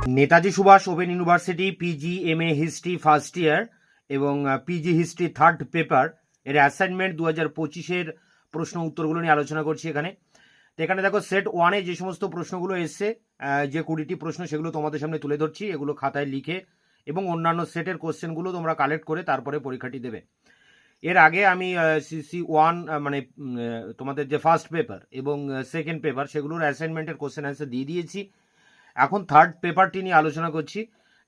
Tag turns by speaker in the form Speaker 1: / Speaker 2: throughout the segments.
Speaker 1: Netaji Subhas open university PG MA history first year এবং PG history third paper এর assignment 2025-এর প্রশ্ন উত্তরগুলো নিয়ে আলোচনা করছি এখানে। তো এখানে দেখো সেট ওয়ানে যে সমস্ত প্রশ্নগুলো এসছে, যে 20টি প্রশ্ন, সেগুলো তোমাদের সামনে তুলে ধরছি। এগুলো খাতায় লিখে এবং অন্যান্য সেটের কোশ্চেনগুলো তোমরা কালেক্ট করে তারপরে পরীক্ষাটি দেবে। এর আগে আমি সিসি ওয়ান মানে তোমাদের যে ফার্স্ট পেপার এবং সেকেন্ড পেপার সেগুলোর অ্যাসাইনমেন্টের কোশ্চেন অ্যান্সার দিয়ে দিয়েছি। এখন থার্ড পেপারটি নিয়ে আলোচনা করছি।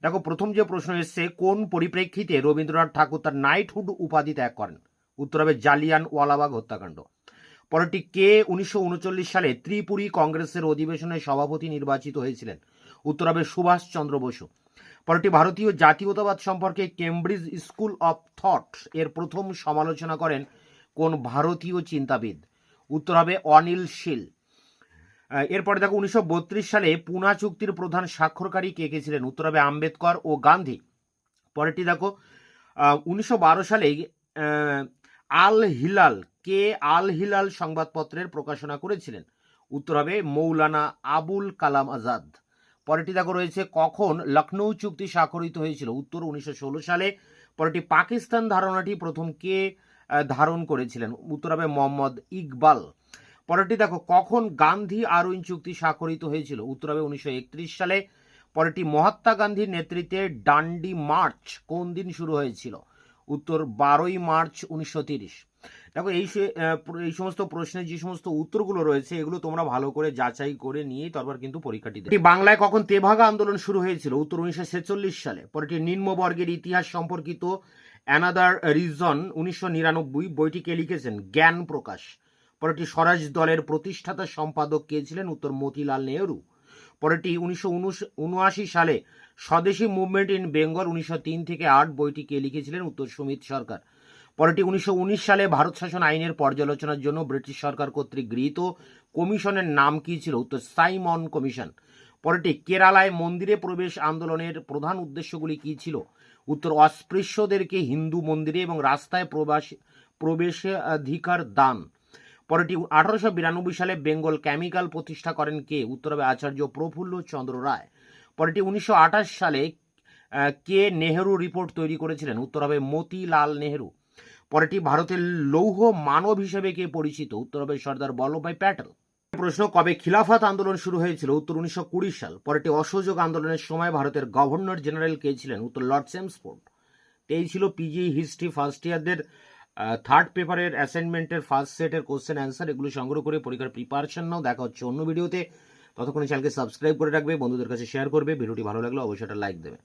Speaker 1: দেখো, প্রথম যে প্রশ্ন এসছে, কোন পরিপ্রেক্ষিতে রবীন্দ্রনাথ ঠাকুর তার নাইটহুড উপাধি ত্যাগ করেন? উত্তর হবে জালিয়ানওয়ালাবাগ হত্যাকাণ্ড। পরেরটি, কে 1939 সালে ত্রিপুরী কংগ্রেসের অধিবেশনে সভাপতি নির্বাচিত হয়েছিলেন? উত্তর হবে সুভাষচন্দ্র বসু। পরেরটি, ভারতীয় জাতীয়তাবাদ সম্পর্কে কেমব্রিজ স্কুল অফ থট এর প্রথম সমালোচনা করেন কোন ভারতীয় চিন্তাবিদ? উত্তর হবে অনিল শীল। এরপরে দেখো, 1932 সালে পুনা চুক্তির প্রধান স্বাক্ষরকারী কে কে ছিলেন? উত্তর হবে আম্বেদকর ও গান্ধী। পরেরটি দেখো, 1912 সালে আল হিলাল সংবাদপত্রের প্রকাশনা করেছিলেন? উত্তর হবে মৌলানা আবুল কালাম আজাদ। পরেরটি দেখো রয়েছে, কখন লখনৌ চুক্তি স্বাক্ষরিত হয়েছিল? উত্তর 1916 সালে। পরেরটি, পাকিস্তান ধারণাটি প্রথম কে ধারণ করেছিলেন? উত্তর হবে মোহাম্মদ ইকবাল। পরেরটি দেখো, কখন গান্ধী আরউইন চুক্তি স্বাক্ষরিত হয়েছিল? উত্তর হবে 1931 সালে। পরেরটি, মহাত্মা গান্ধীর নেতৃত্বে ডান্ডি মার্চ কোন দিন শুরু হয়েছিল? উত্তর 12ই মার্চ 1930। দেখো, এই সমস্ত প্রশ্নের যে সমস্ত উত্তরগুলো রয়েছে এগুলো তোমরা ভালো করে যাচাই করে নিয়ে তারপর কিন্তু পরীক্ষাটি দেবে। বাংলায় কখন তেভাগা আন্দোলন শুরু হয়েছিল? উত্তর 1946 সালে। পরেরটি, নিম্নবর্গের ইতিহাস সম্পর্কিত অ্যানাদার রিজন 1999 বইটি কে লিখেছেন? জ্ঞান প্রকাশ। পরেরটি, স্বরাজ দলের প্রতিষ্ঠাতা সম্পাদক কে ছিলেন? উত্তর মতিলাল নেহরু। পরেরটি, 1979 সালে স্বদেশী মুভমেন্ট ইন বেঙ্গল 1903 থেকে 8 বইটি কে লিখেছিলেন? উত্তর সুমিত সরকার। পরেরটি, 1919 সালে ভারত শাসন আইনের পর্যালোচনার জন্য ব্রিটিশ সরকার কর্তৃক গৃহীত কমিশনের নাম কি ছিল? উত্তর সাইমন কমিশন। পরেরটি, কেরালায় মন্দিরে প্রবেশ আন্দোলনের প্রধান উদ্দেশ্যগুলি কি ছিল? উত্তর অস্পৃশ্যদেরকে হিন্দু মন্দিরে এবং রাস্তায় প্রবেশাধিকার দান। পরেরটি, 1892 সালে বেঙ্গল কেমিক্যাল প্রতিষ্ঠা করেন কে? উত্তর হবে আচার্য প্রফুল্ল চন্দ্র রায়। পরেরটি, 1928 সালে কে নেহেরু রিপোর্ট তৈরি করেছিলেন? উত্তর হবে মতিলাল নেহেরু। পরেরটি, ভারতের লৌহ মানব হিসেবে কে পরিচিত? উত্তর হবে সর্দার বল্লভভাই প্যাটেল। প্রশ্ন, কবে খিলাফত আন্দোলন শুরু হয়েছিল? উত্তর 1920 সাল। পরেরটি, অসহযোগ আন্দোলনের সময় ভারতের গভর্নর জেনারেল কে ছিলেন? উত্তর লর্ড চেমসফোর্ড। এই ছিল পিজি হিস্ট্রি ফার্স্ট ইয়ারদের থার্ড পেপারের অ্যাসাইনমেন্টের ফার্স্ট সেটের কোশ্চেন অ্যান্সার। এগুলো সংগ্রহ করে পরীক্ষার প্রিপারেশন নাও। দেখা হচ্ছে অন্য ভিডিওতে। ততক্ষণে চ্যানেলকে সাবস্ক্রাইব করে রাখবে, বন্ধুদের কাছে শেয়ার করবে। ভিডিওটি ভালো লাগলে অবশ্যই একটা লাইক দেবে।